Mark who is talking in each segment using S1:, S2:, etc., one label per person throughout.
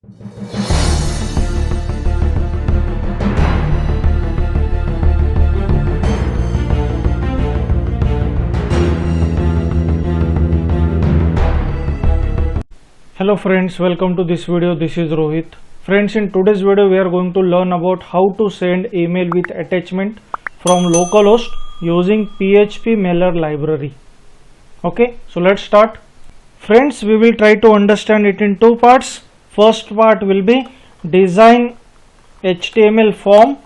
S1: Hello friends, welcome to this video. This is Rohit. Friends, in today's video we are going to learn about how to send email with attachment from localhost using PHP mailer library. Okay, so let's start. Friends, we will try to understand it in two parts. First part will be design HTML form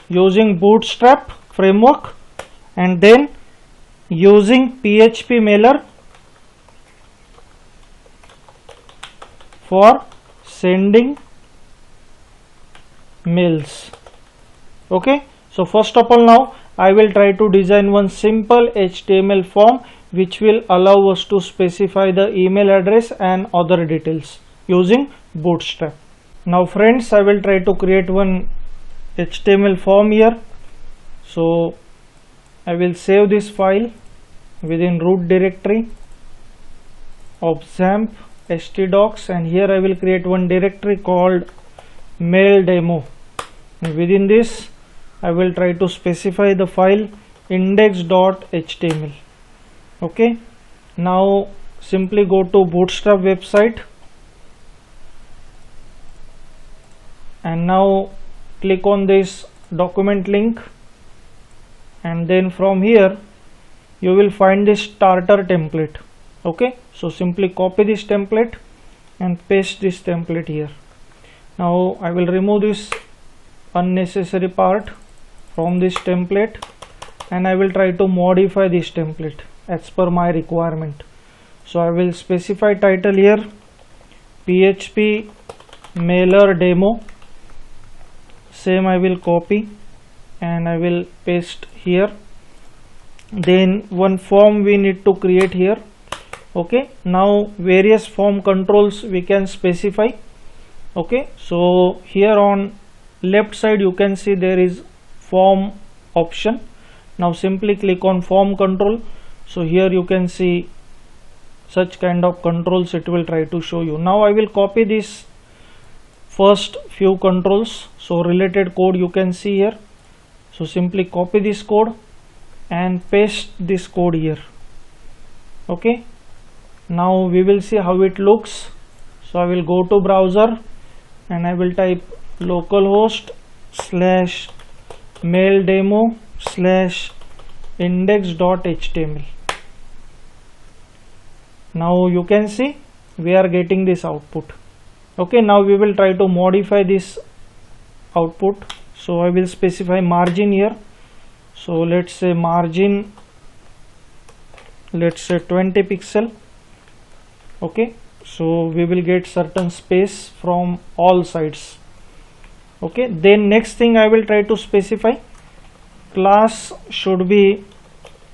S1: using Bootstrap framework, and then using PHP mailer for sending mails. Okay, so first of all, now I will try to design one simple HTML form which will allow us to specify the email address and other details using Bootstrap. Now friends, I will try to create one HTML form here. So I will save this file within root directory of XAMPP htdocs, and here I will create one directory called mail demo. Within this I will try to specify the file index.html. okay, now simply go to Bootstrap website and now click on this document link, and then from here you will find this starter template. Okay, so simply copy this template and paste this template here. Now I will remove this unnecessary part from this template, and I will try to modify this template as per my requirement. So I will specify title here PHP mailer demo. Same I will copy and I will paste here. Then one form we need to create here. Okay, now various form controls we can specify. Okay, so here on left side you can see there is form option. Now simply click on form control. So here you can see such kind of controls it will try to show you. Now I will copy this first few controls. So related code you can see here. So simply copy this code and paste this code here. Okay, now we will see how it looks. So I will go to browser and I will type localhost / mail demo / index.html. now you can see we are getting this output. Okay, now we will try to modify this output. So I will specify margin here. So let's say margin, let's say 20 pixel. Okay, so we will get certain space from all sides. Okay, then next thing I will try to specify class should be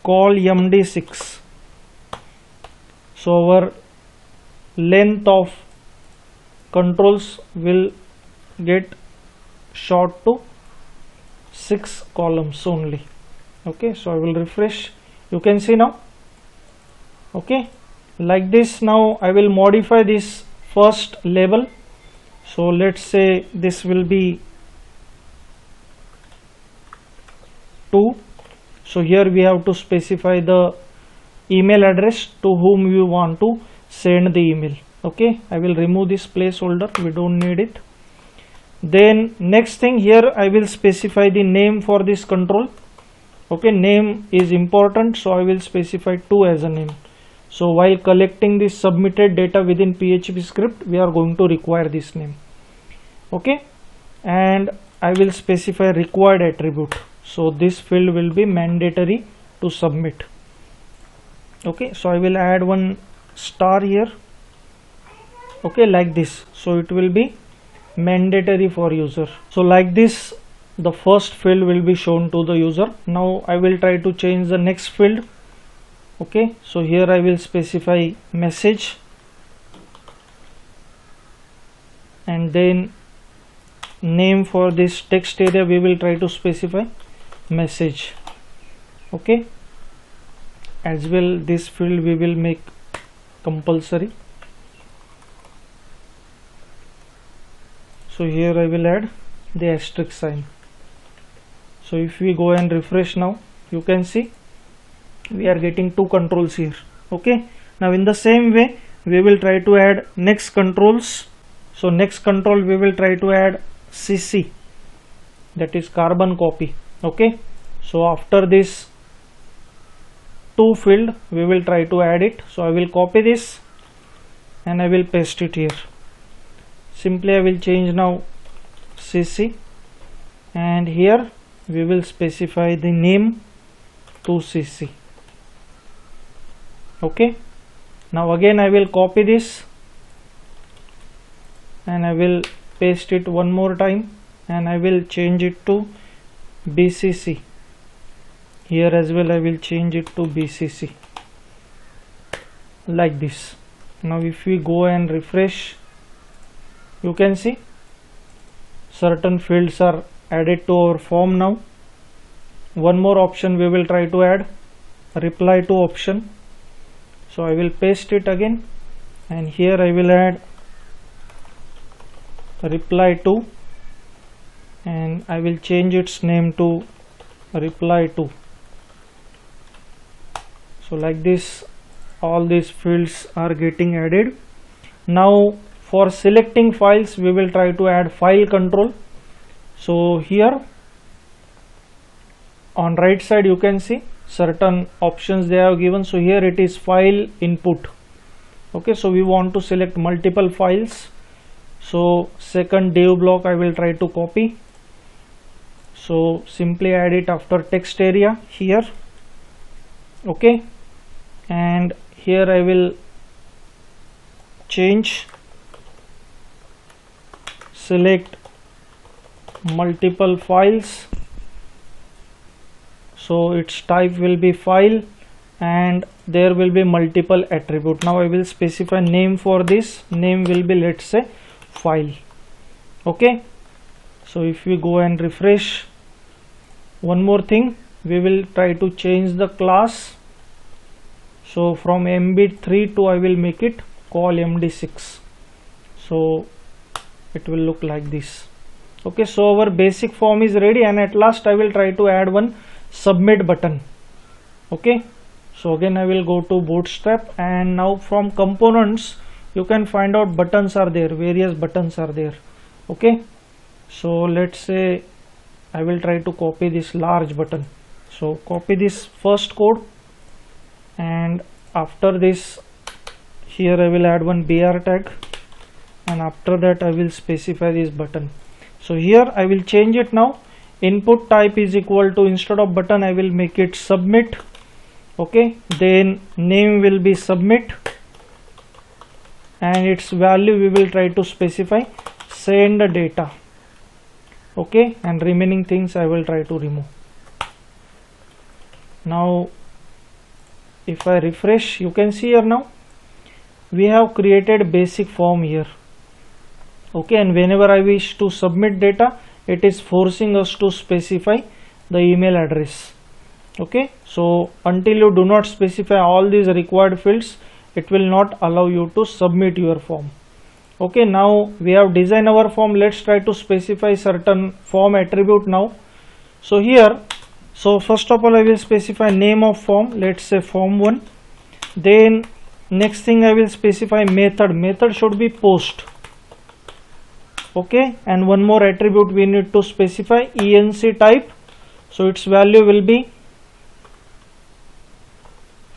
S1: call md6. So our length of controls will get short to 6 columns only. Okay, so I will refresh. You can see now. Okay, like this. Now I will modify this first label. So let's say this will be 2. So here we have to specify the email address to whom you want to send the email. Okay, I will remove this placeholder, we don't need it. Then next thing, here I will specify the name for this control. Okay, name is important, so I will specify 2 as a name. So while collecting this submitted data within PHP script, we are going to require this name. Okay, and I will specify required attribute. So this field will be mandatory to submit. Okay, so I will add one star here. Okay, like this. So it will be mandatory for user. So like this, the first field will be shown to the user. Now I will try to change the next field. Okay, so here I will specify message, and then name for this text area we will try to specify message. Okay, as well this field we will make compulsory. So here I will add the asterisk sign. So if we go and refresh now, you can see we are getting two controls here. Okay, now in the same way we will try to add next controls. So next control we will try to add CC, that is carbon copy. Okay, so after this to field we will try to add it. So I will copy this and I will paste it here. Simply I will change now CC, and here we will specify the name to CC. Okay, now again I will copy this and I will paste it one more time, and I will change it to BCC. Here as well I will change it to BCC, like this. Now if we go and refresh, you can see certain fields are added to our form now. One more option we will try to add, reply to option. So I will paste it again, and here I will add reply to, and I will change its name to reply to. So like this all these fields are getting added. Now for selecting files we will try to add file control. So here on right side you can see certain options they have given. So here it is file input. Okay, so we want to select multiple files. So second div block I will try to copy. So simply add it after text area here. Okay, and here I will change select multiple files. So its type will be file and there will be multiple attribute. Now I will specify name for this. Name will be, let's say, file. Okay, so if we go and refresh, one more thing, we will try to change the class. So from MB3 to I will make it call MD6. So it will look like this. Okay, so our basic form is ready, and at last I will try to add one submit button. Okay, so again I will go to Bootstrap, and now from components you can find out buttons are there, various buttons are there. Okay, so let's say I will try to copy this large button. So copy this first code, and after this here I will add one BR tag, and after that I will specify this button. So here I will change it now. Input type is equal to, instead of button I will make it submit. Okay, then name will be submit, and its value we will try to specify send data. Okay, and remaining things I will try to remove. Now if I refresh, you can see here now we have created basic form here. Okay, and whenever I wish to submit data, it is forcing us to specify the email address. Okay, so until you do not specify all these required fields, it will not allow you to submit your form. Okay, now we have designed our form. Let's try to specify certain form attribute now. So here, so first of all I will specify name of form, let's say form1. Then next thing I will specify method. Method should be post. Okay, and one more attribute we need to specify, enc type. So its value will be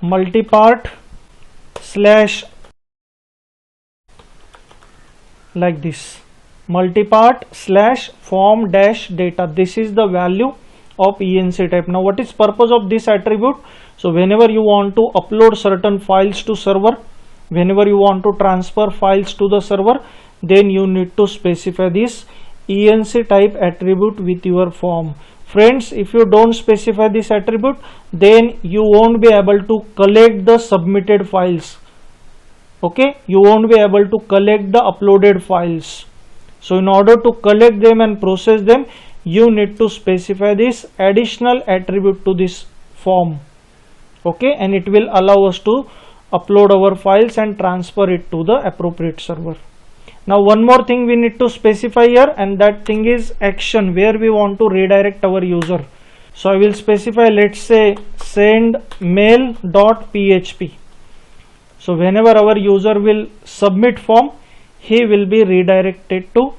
S1: multipart slash, like this, multipart slash form dash data. This is the value of enc type. Now what is purpose of this attribute? So whenever you want to upload certain files to server, whenever you want to transfer files to the server, then you need to specify this enc type attribute with your form. Friends, if you don't specify this attribute, then you won't be able to collect the submitted files. Okay, you won't be able to collect the uploaded files. So in order to collect them and process them, you need to specify this additional attribute to this form. Okay, and it will allow us to upload our files and transfer it to the appropriate server. Now one more thing we need to specify here, and that thing is action, where we want to redirect our user. So I will specify, let's say send mail.php. So whenever our user will submit form, he will be redirected to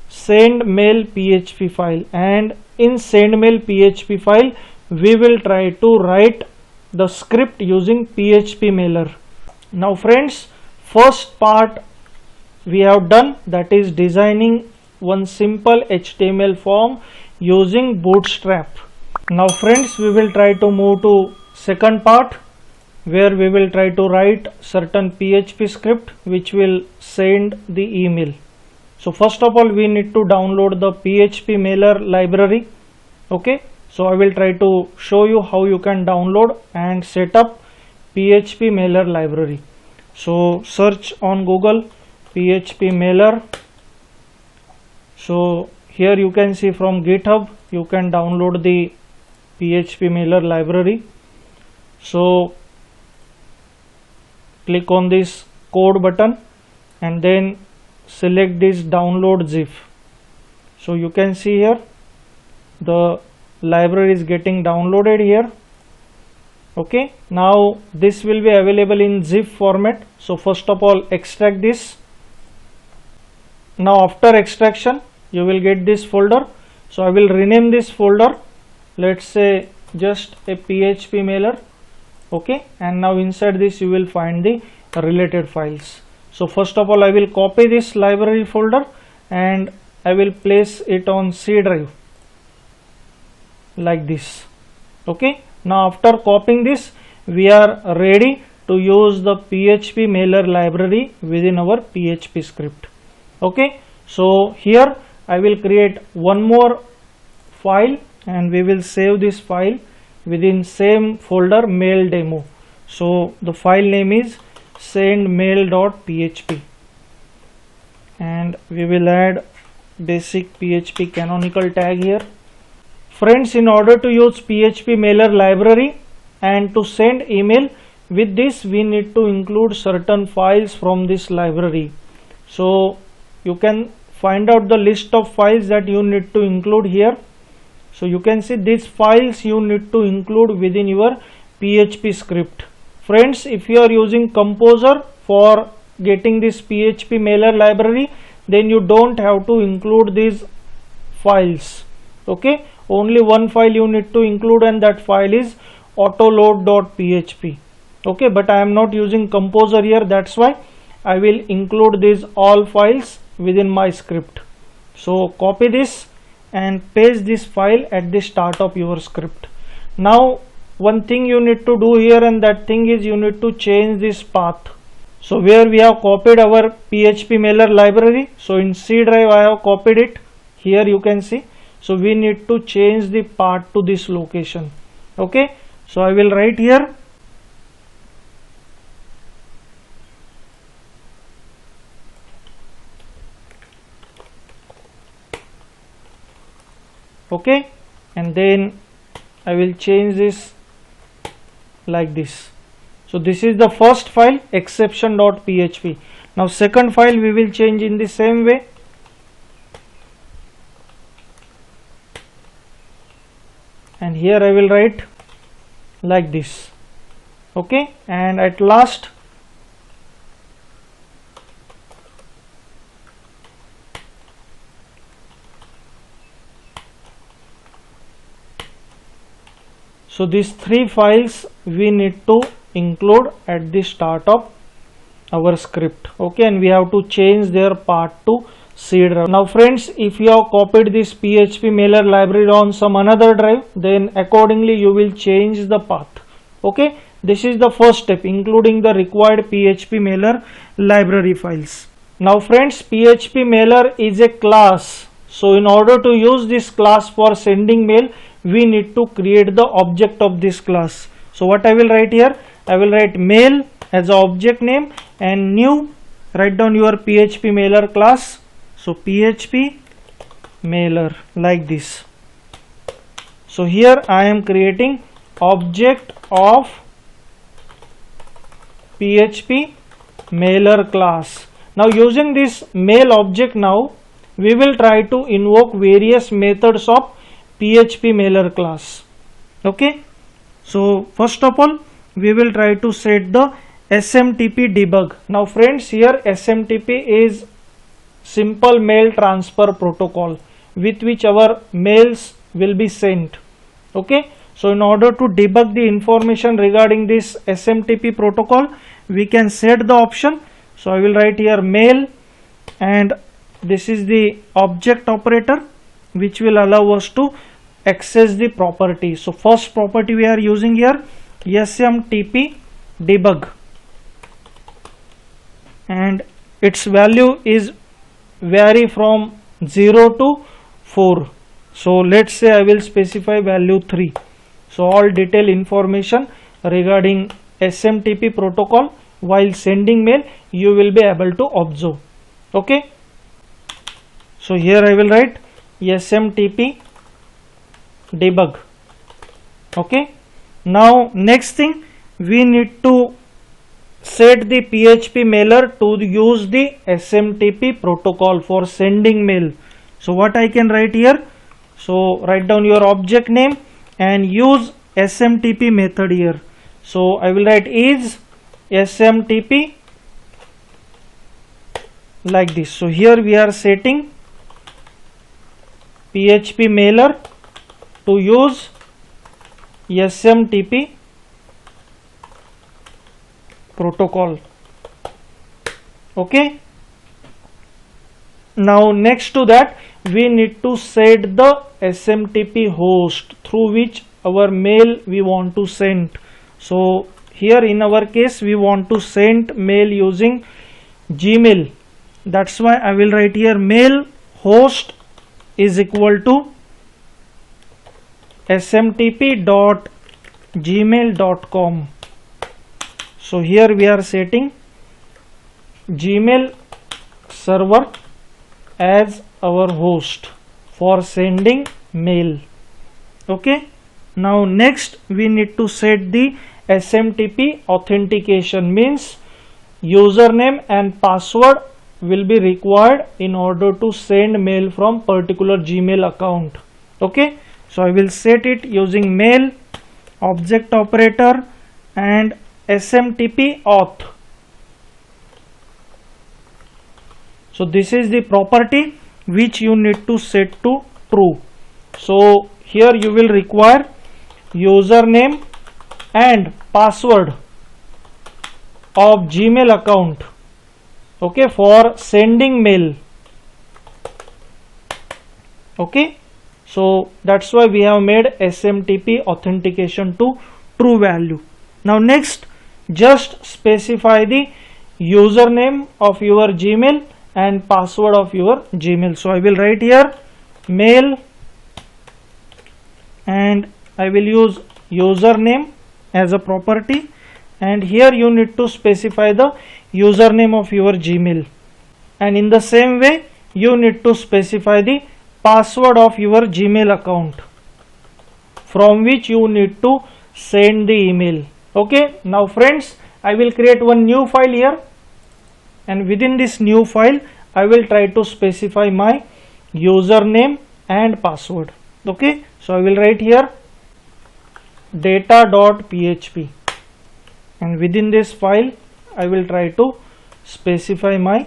S1: send mail PHP file, and in send mail PHP file we will try to write the script using PHP mailer. Now friends, first part we have done, that is designing one simple HTML form using Bootstrap. Now friends, we will try to move to second part, where we will try to write certain PHP script which will send the email. So first of all, we need to download the PHP mailer library. Okay, so I will try to show you how you can download and set up PHP mailer library. So search on Google PHP mailer. So here you can see from GitHub you can download the PHP mailer library. So click on this code button and then select this download zip. So you can see here the library is getting downloaded here. Okay, now this will be available in zip format. So first of all, extract this. Now after extraction you will get this folder. So I will rename this folder, let's say just a PHP mailer. Okay, and now inside this you will find the related files. So first of all, I will copy this library folder and I will place it on C drive like this. Okay, now after copying this, we are ready to use the PHP mailer library within our PHP script. Okay, so here I will create one more file and we will save this file within same folder, mail demo. So the file name is sendmail.php and we will add basic PHP canonical tag here. Friends, in order to use PHP mailer library and to send email with this, we need to include certain files from this library. So you can find out the list of files that you need to include here. So you can see these files you need to include within your PHP script. Friends, if you are using Composer for getting this PHP mailer library, then you don't have to include these files. Okay, only one file you need to include and that file is autoload.php. Okay, but I am not using Composer here, that's why I will include these all files within my script. So copy this and paste this file at the start of your script. Now one thing you need to do here, and that thing is you need to change this path. So where we have copied our PHP mailer library, so in C drive I have copied it, here you can see. So we need to change the path to this location. Okay, so I will write here okay, and then I will change this like this. So this is the first file, exception.php. Now second file we will change in the same way. And here I will write like this. Okay, and at last so these three files we need to include at the start of our script. Okay, and we have to change their path to C drive. Now friends, if you have copied this PHP mailer library on some another drive, then accordingly you will change the path. Okay, this is the first step, including the required PHP mailer library files. Now friends, PHP mailer is a class. So in order to use this class for sending mail, we need to create the object of this class. So what I will write here, I will write mail as an object name and new, write down your PHP mailer class. So PHP mailer like this. So here I am creating object of PHP mailer class. Now using this mail object, now we will try to invoke various methods of PHP mailer class. Okay, so first of all we will try to set the SMTP debug. Now friends, here SMTP is simple mail transfer protocol with which our mails will be sent. Okay, so in order to debug the information regarding this SMTP protocol, we can set the option. So I will write here mail, and this is the object operator which will allow us to access the property. So first property we are using here, SMTP debug, and its value is vary from 0 to 4. So let's say I will specify value 3. So all detailed information regarding SMTP protocol while sending mail you will be able to observe. Okay, so here I will write SMTP debug. Okay, now next thing, we need to set the PHP mailer to use the SMTP protocol for sending mail. So what I can write here, so write down your object name and use SMTP method here. So I will write is SMTP like this. So here we are setting PHP mailer to use SMTP protocol. Okay, now next to that we need to set the SMTP host through which our mail we want to send. So here in our case we want to send mail using Gmail. That's why I will write here mail host is equal to smtp.gmail.com. So here we are setting Gmail server as our host for sending mail. Okay, now next we need to set the SMTP authentication, means username and password will be required in order to send mail from particular Gmail account. Okay, so I will set it using mail object operator and SMTP auth. So this is the property which you need to set to true. So here you will require username and password of Gmail account, okay, for sending mail. Okay, so that's why we have made SMTP authentication to true value. Now next, just specify the username of your Gmail and password of your Gmail. So I will write here mail and I will use username as a property, and here you need to specify the username of your Gmail, and in the same way you need to specify the password of your Gmail account from which you need to send the email. Okay, now friends, I will create one new file here, and within this new file I will try to specify my username and password. Okay, so I will write here data.php, and within this file I will try to specify my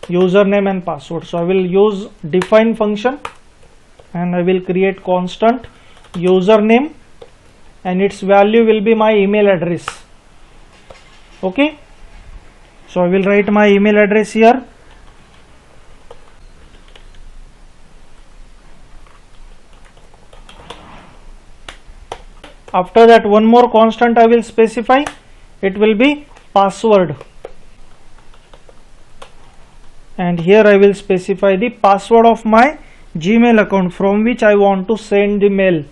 S1: username and password. So I will use define function and I will create constant username and its value will be my email address. Okay, so I will write my email address here. After that, one more constant I will specify, it will be password, and here I will specify the password of my Gmail account from which I want to send the mail.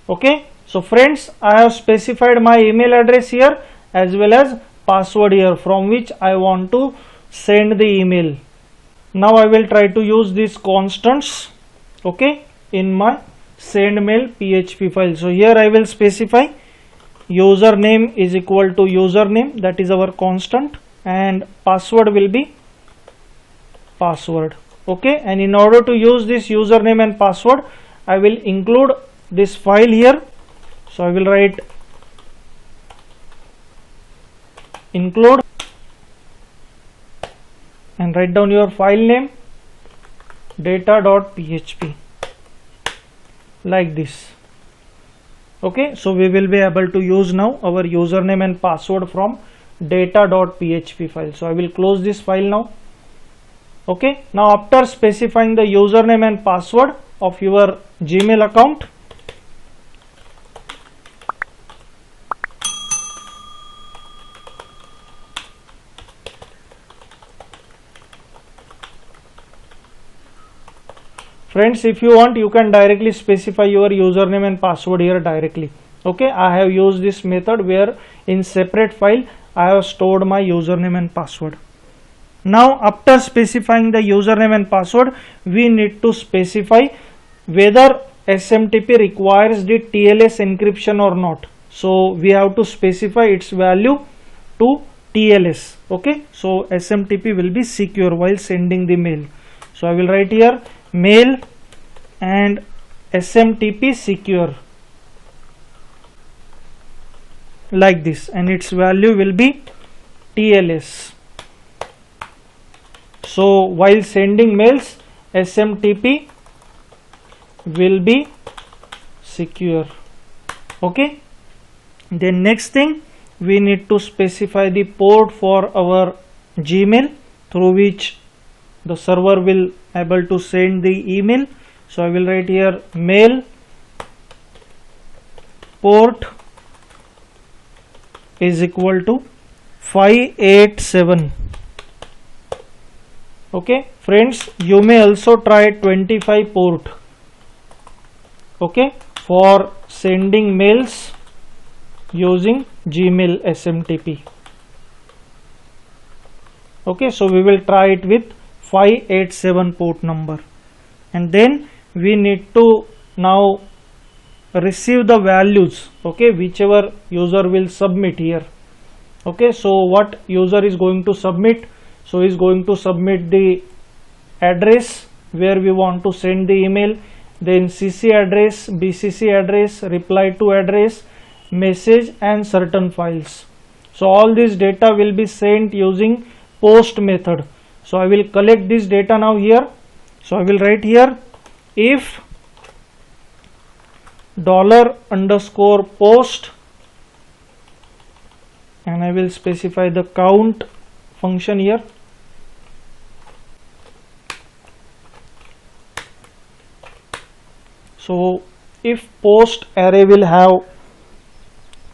S1: Okay, so friends, I have specified my email address here as well as password here from which I want to send the email. Now I will try to use these constants, okay, in my send mail PHP file. So here I will specify username is equal to username, that is our constant, and password will be password. Okay, and in order to use this username and password, I will include this file here. So I will write include and write down your file name data.php like this. Okay, so we will be able to use now our username and password from data.php file. So I will close this file now. Okay, now after specifying the username and password of your Gmail account, friends, if you want, you can directly specify your username and password here directly. Okay, I have used this method where in separate file I have stored my username and password. Now after specifying the username and password, we need to specify whether SMTP requires the TLS encryption or not. So we have to specify its value to TLS. Okay, so SMTP will be secure while sending the mail. So I will write here mail and SMTP secure like this, and its value will be TLS. So while sending mails, SMTP will be secure. Okay, then next thing, we need to specify the port for our Gmail through which the server will able to send the email. So I will write here mail port is equal to 587. Okay, friends, you may also try 25 port. Okay, for sending mails using Gmail SMTP. Okay, so we will try it with 587 port number, and then we need to now receive the values, okay, whichever user will submit here. Okay, so what user is going to submit? So is going to submit the address where we want to send the email, then CC address, BCC address, reply to address, message, and certain files. So all this data will be sent using post method. So I will collect this data now here. So I will write here if $_post, and I will specify the count function here. So if post array will have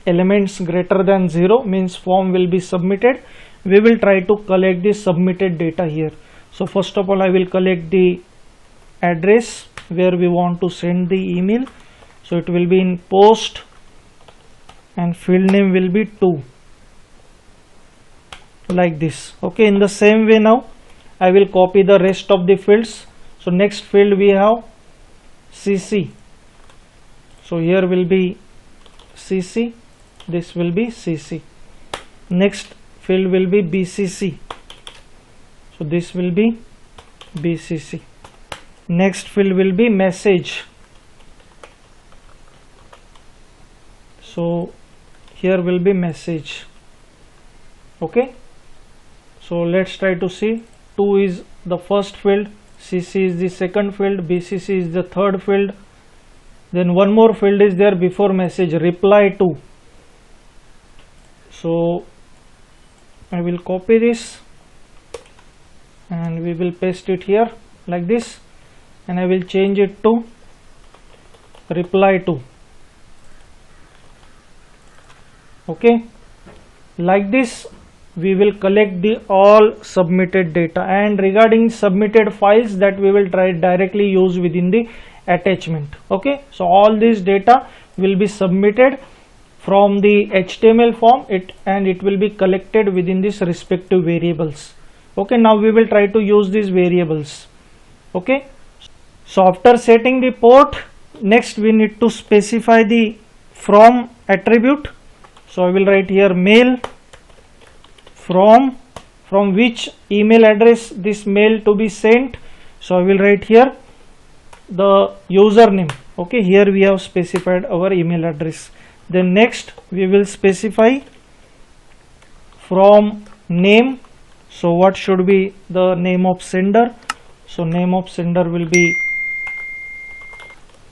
S1: elements greater than 0, means form will be submitted, we will try to collect the submitted data here. So first of all, I will collect the address where we want to send the email. So it will be in post and field name will be 2 like this. Okay, in the same way now I will copy the rest of the fields. So next field we have CC. So here will be CC, this will be CC. Next field will be BCC. So this will be BCC. Next field will be message. So here will be message. Okay, so let's try to see. 2 is the first field, CC is the second field, BCC is the third field. Then one more field is there before message, reply to. So I will copy this and we will paste it here like this, and I will change it to reply to. Okay, like this we will collect the all submitted data, and regarding submitted files, that we will try directly use within the attachment. Okay, so all this data will be submitted from the HTML form and it will be collected within this respective variables. Okay, now we will try to use these variables. Okay, so after setting the port, next we need to specify the from attribute. So I will write here mail from which email address this mail to be sent. So I will write here the username. Okay, here we have specified our email address. Then next we will specify from name. So what should be the name of sender? So name of sender will be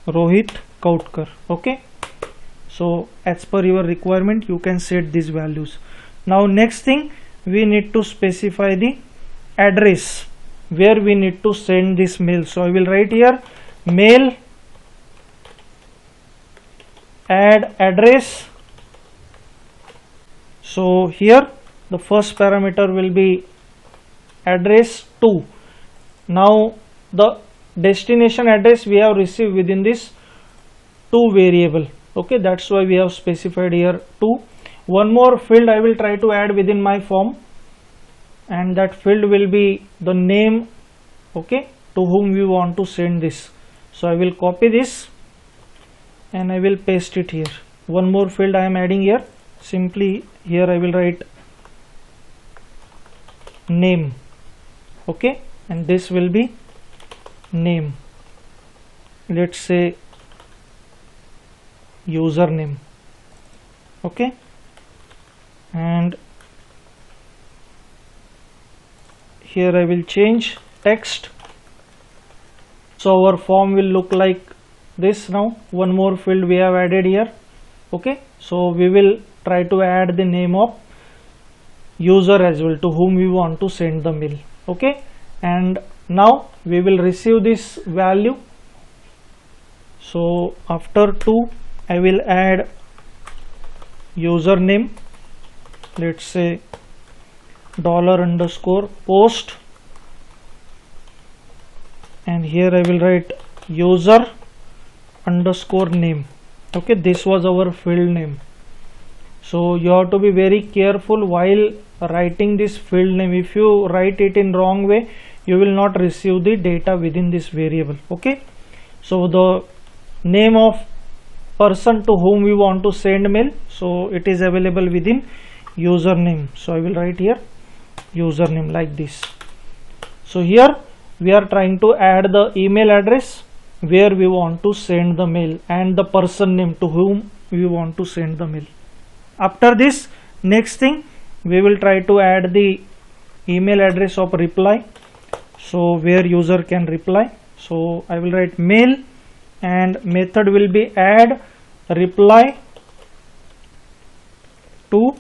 S1: Rohit Kautkar. Okay, so as per your requirement you can set these values. Now next thing, we need to specify the address where we need to send this mail. So I will write here mail add address. So here the first parameter will be address 2. Now the destination address we have received within this 2 variable. Okay, that's why we have specified here 2. One more field I will try to add within my form, and that field will be the name, okay, to whom we want to send this. So I will copy this and I will paste it here. One more field I am adding here. Simply here I will write name. Okay, and this will be name. Let's say username. Okay, and here I will change text. So our form will look like this now. One more field we have added here. Okay, so we will try to add the name of user as well, to whom we want to send the mail. Okay, and now we will receive this value. So after 2 I will add username. Let's say $_post, and here I will write user_name. Okay, this was our field name. So you have to be very careful while writing this field name. If you write it in wrong way, you will not receive the data within this variable. Okay, so the name of person to whom we want to send mail, so it is available within username. So I will write here username like this. So here we are trying to add the email address where we want to send the mail and the person name to whom we want to send the mail. After this, next thing, we will try to add the email address of reply, so where user can reply. So I will write mail and method will be add reply to,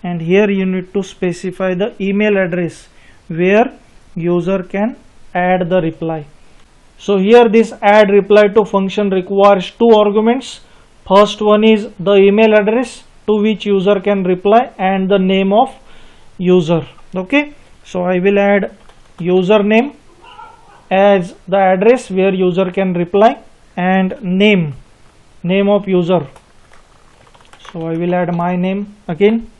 S1: and here you need to specify the email address where user can add the reply. So here this add reply to function requires 2 arguments. First one is the email address to which user can reply and the name of user. Okay, so I will add username as the address where user can reply and name of user. So I will add my name again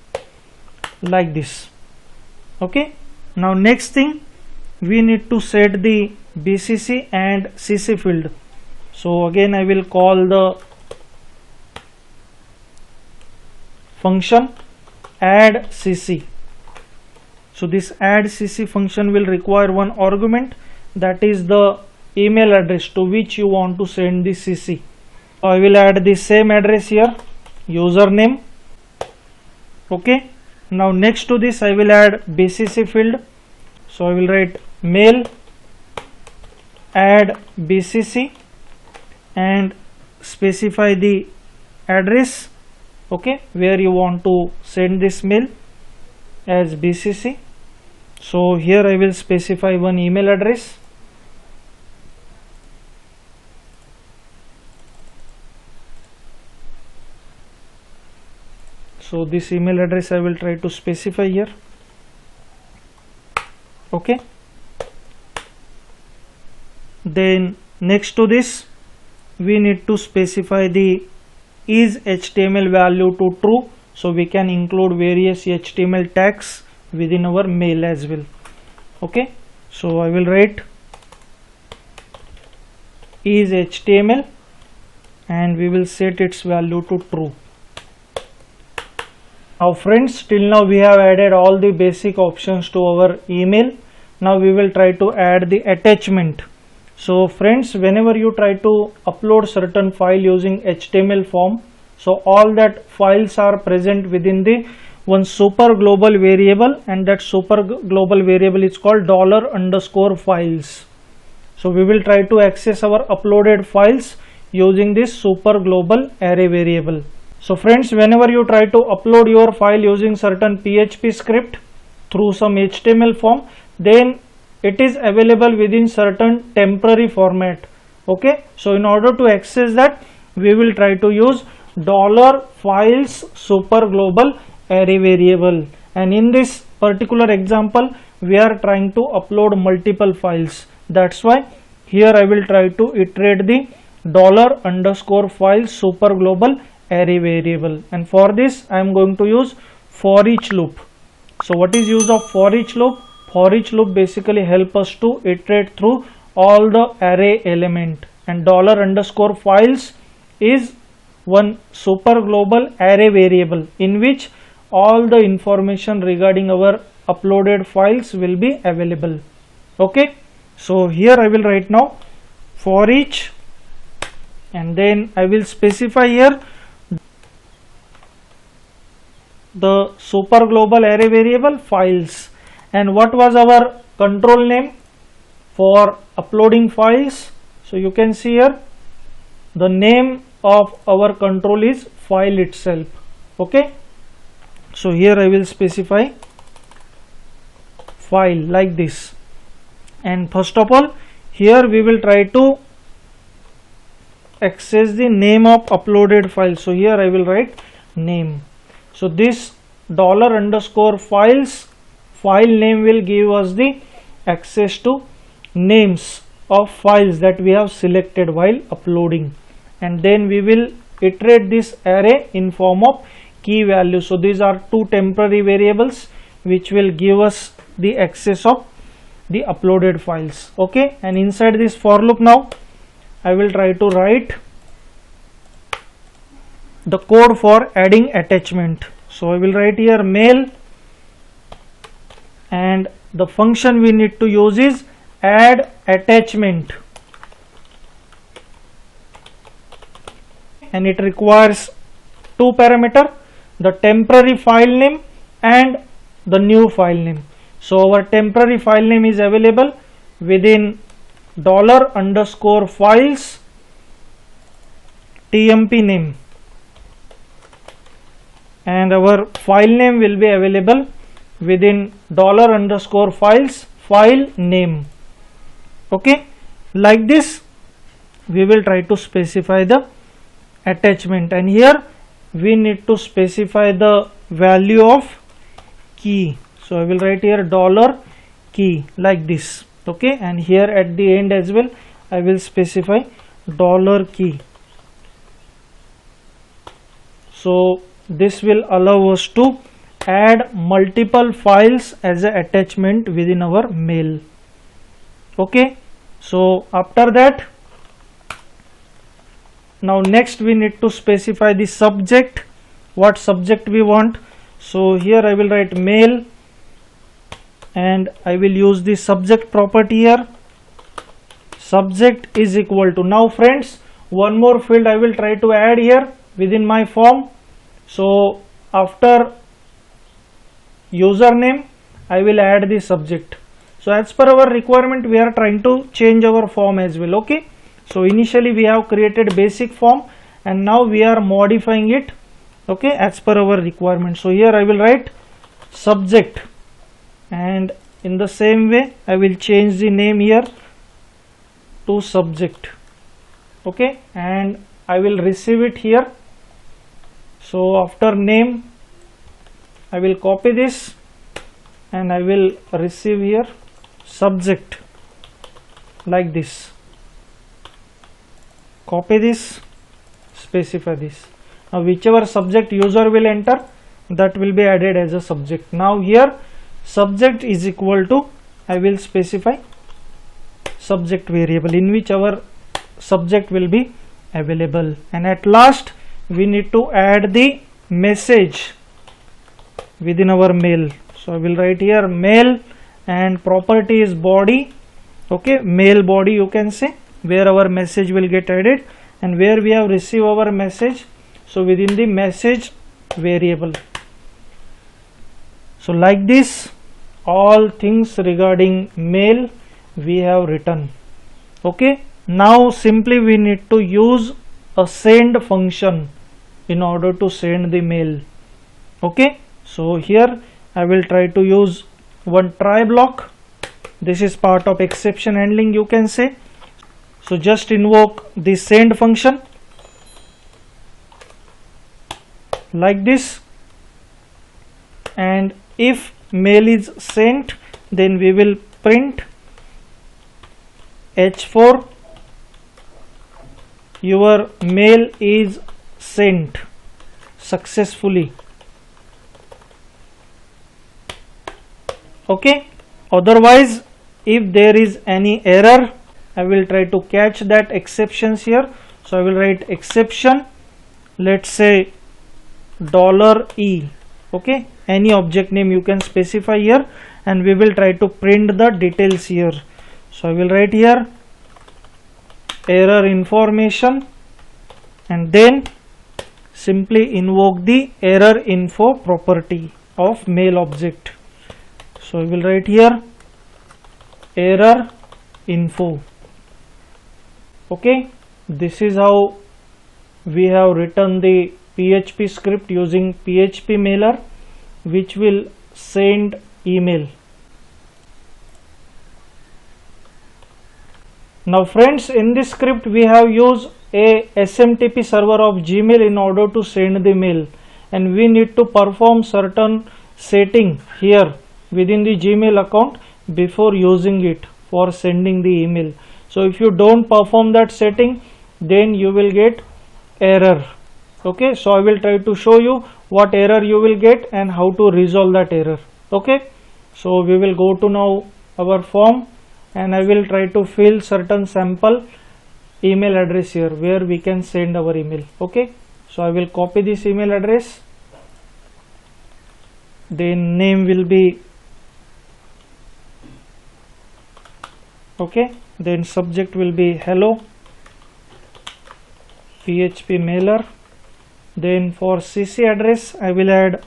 S1: like this. Okay, now next thing, we need to set the BCC and CC field. So again I will call the function add CC. So this add CC function will require one argument, that is the email address to which you want to send the CC. So I will add the same address here, username. Okay, now next to this I will add BCC field. So I will write mail add BCC and specify the address, okay, where you want to send this mail as BCC. So here I will specify one email address. So this email address I will try to specify here. Okay, then next to this we need to specify the is HTML value to true, so we can include various HTML tags within our mail as well. Okay, so I will write is HTML, and we will set its value to true. Now friends, till now we have added all the basic options to our email. Now we will try to add the attachment. So friends, whenever you try to upload certain file using HTML form, so all that files are present within the one super global variable, and that super global variable is called $_files. So we will try to access our uploaded files using this super global array variable. So friends, whenever you try to upload your file using certain PHP script through some HTML form, then it is available within certain temporary format. Okay, so in order to access that, we will try to use $files super global array variable, and in this particular example we are trying to upload multiple files. That's why here I will try to iterate the $_files super global array variable, and for this I am going to use for each loop. So what is use of for each loop? For each loop basically help us to iterate through all the array element, and $_files is one super global array variable in which all the information regarding our uploaded files will be available. Okay, so here I will write now for each, and then I will specify here the super global array variable files. And what was our control name for uploading files? So you can see here the name of our control is file itself. Okay, so here I will specify file like this, and first of all here we will try to access the name of uploaded file. So here I will write name. So this $_files file name will give us the access to names of files that we have selected while uploading, and then we will iterate this array in form of key value. So these are two temporary variables which will give us the access of the uploaded files. Okay, and inside this for loop now I will try to write the code for adding attachment. So I will write here mail, and the function we need to use is add attachment, and it requires two parameters, the temporary file name and the new file name. So our temporary file name is available within $_files tmp name, and our file name will be available within $_files file name. Okay, like this we will try to specify the attachment, and here we need to specify the value of key. So I will write here $key like this. Okay, and here at the end as well I will specify $key. So this will allow us to add multiple files as an attachment within our mail. Okay, so after that, now next we need to specify the subject, what subject we want. So here I will write mail, and I will use the subject property here. Subject is equal to, now friends, one more field I will try to add here within my form. So after username I will add the subject. So as per our requirement we are trying to change our form as well. Okay, so initially we have created basic form, and now we are modifying it, okay, as per our requirement. So here I will write subject, and in the same way I will change the name here to subject. Okay, and I will receive it here. So after name I will copy this, and I will receive here subject like this. Copy this, specify this. Now whichever subject user will enter, that will be added as a subject. Now here subject is equal to, I will specify subject variable in which our subject will be available. And at last we need to add the message within our mail. So I will write here mail, and property is body. Okay, mail body you can say, where our message will get added and where we have received our message. So within the message variable. So like this, all things regarding mail we have written. Okay, now simply we need to use a send function in order to send the mail. Okay, so here I will try to use one try block. This is part of exception handling you can say. So just invoke the send function like this, and if mail is sent, then we will print H4 your mail is sent successfully. Okay, otherwise if there is any error, I will try to catch that exceptions here. So I will write exception, let's say $E. Okay, any object name you can specify here, and we will try to print the details here. So I will write here error information, and then simply invoke the error info property of mail object. So I will write here error info. Okay, this is how we have written the PHP script using PHP mailer, which will send email. Now friends, in this script we have used a SMTP server of Gmail in order to send the mail, and we need to perform certain setting here within the Gmail account before using it for sending the email. So if you don't perform that setting, then you will get error. Okay, so I will try to show you what error you will get and how to resolve that error. Okay, so we will go to now our form, and I will try to fill certain sample email address here where we can send our email. Okay, so I will copy this email address, then name will be okay, then subject will be hello PHP mailer. Then for CC address I will add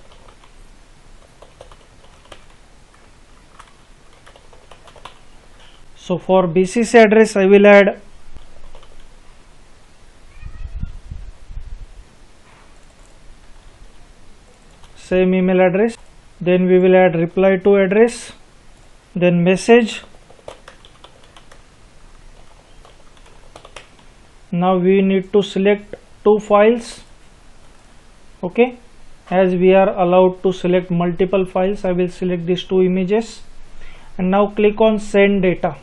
S1: so for BCC address I will add same email address. Then we will add reply to address, then message. Now we need to select two files. Okay, as we are allowed to select multiple files, I will select these two images, and now click on send data.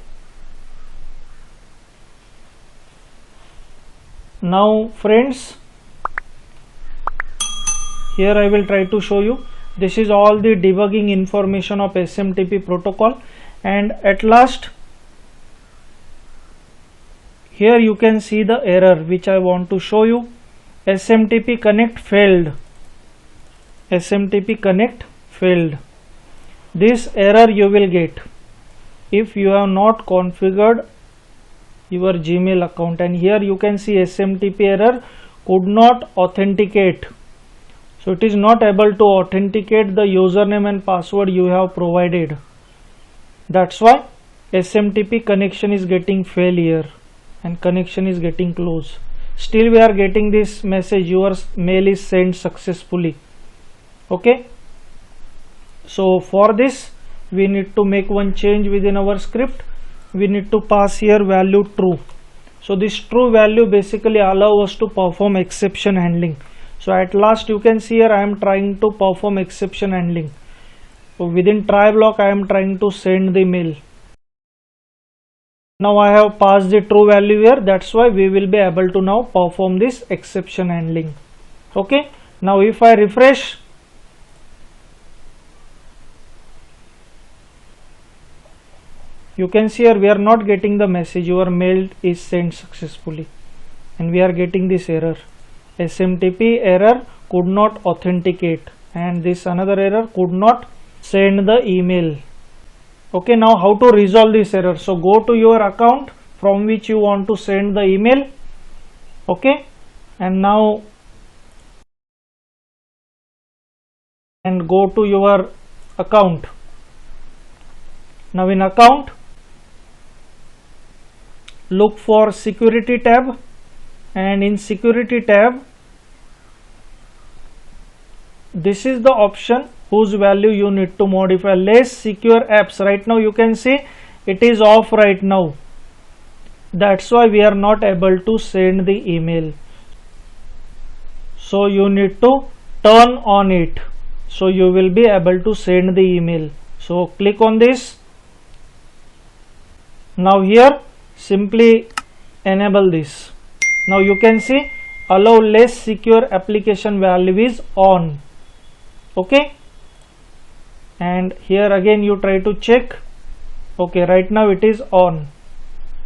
S1: Now friends, here I will try to show you, this is all the debugging information of SMTP protocol, and at last here you can see the error which I want to show you. SMTP connect failed. SMTP connect failed. This error you will get if you have not configured your Gmail account, and here you can see SMTP error could not authenticate. So it is not able to authenticate the username and password you have provided. That's why SMTP connection is getting failure and connection is getting closed. Still we are getting this message, your mail is sent successfully. Okay, so for this we need to make one change within our script. We need to pass here value true. So this true value basically allow us to perform exception handling. So at last you can see here I am trying to perform exception handling. So within try block I am trying to send the mail. Now I have passed the true value here, that's why we will be able to now perform this exception handling. Okay, now if I refresh, you can see here we are not getting the message your mail is sent successfully, and we are getting this error, SMTP error, could not authenticate, and this another error, could not send the email. Okay, now how to resolve this error? So go to your account from which you want to send the email. Okay, and now and go to your account. Now in account, look for security tab, and in security tab, this is the option whose value you need to modify, less secure apps. Right now you can see it is off right now, that's why we are not able to send the email. So you need to turn on it, so you will be able to send the email. So click on this. Now here simply enable this. Now you can see allow less secure application value is on. Okay, and here again you try to check. Okay, right now it is on.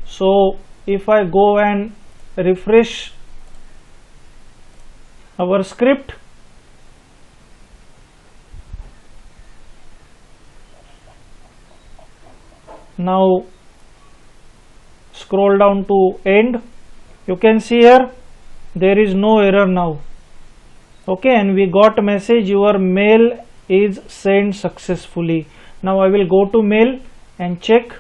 S1: So if I go and refresh our script, now scroll down to end, you can see here there is no error now. Okay, and we got a message your mail is sent successfully. Now I will go to mail and check.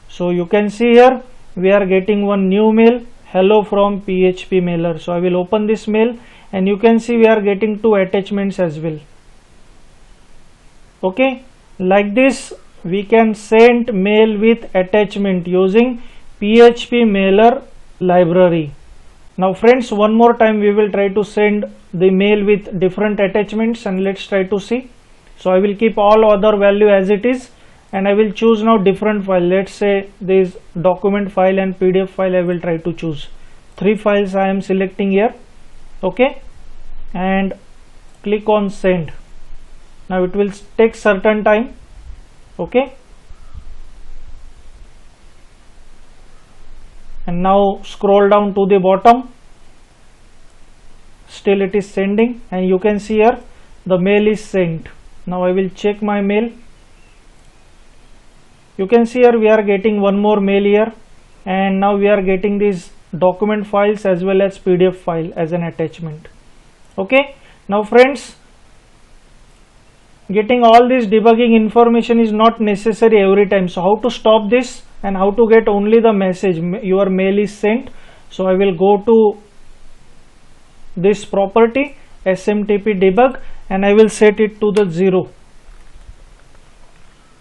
S1: So you can see here we are getting one new mail, hello from PHP mailer. So I will open this mail, and you can see we are getting 2 attachments as well. Okay, like this we can send mail with attachment using PHP mailer library. Now friends, one more time we will try to send the mail with different attachments, and let's try to see. So I will keep all other value as it is, and I will choose now different file. Let's say this document file and PDF file, I will try to choose 3 files I am selecting here. Okay, and click on send. Now it will take certain time. Okay, and now scroll down to the bottom, still it is sending, and you can see here the mail is sent. Now I will check my mail. You can see here we are getting one more mail here, and now we are getting these document files as well as PDF file as an attachment. Okay, now friends, getting all this debugging information is not necessary every time. So how to stop this and how to get only the message your mail is sent? So I will go to this property SMTP debug, and I will set it to the 0.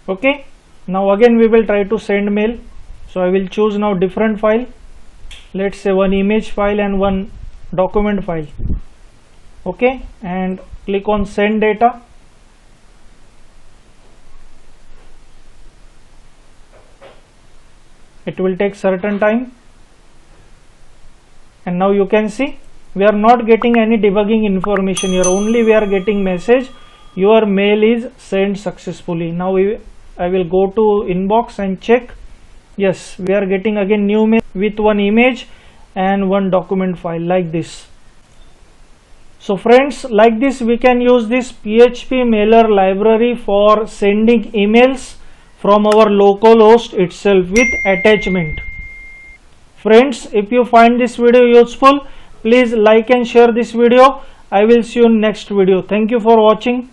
S1: Okay, now again we will try to send mail. So I will choose now different file, let's say one image file and one document file. Okay, and click on send data. It will take certain time, and now you can see we are not getting any debugging information here, only we are getting message your mail is sent successfully. Now I will go to inbox and check. Yes, we are getting again new mail with one image and one document file like this. So friends, like this we can use this PHP mailer library for sending emails from our local host itself with attachment. Friends, if you find this video useful, please like and share this video. I will see you in next video. Thank you for watching.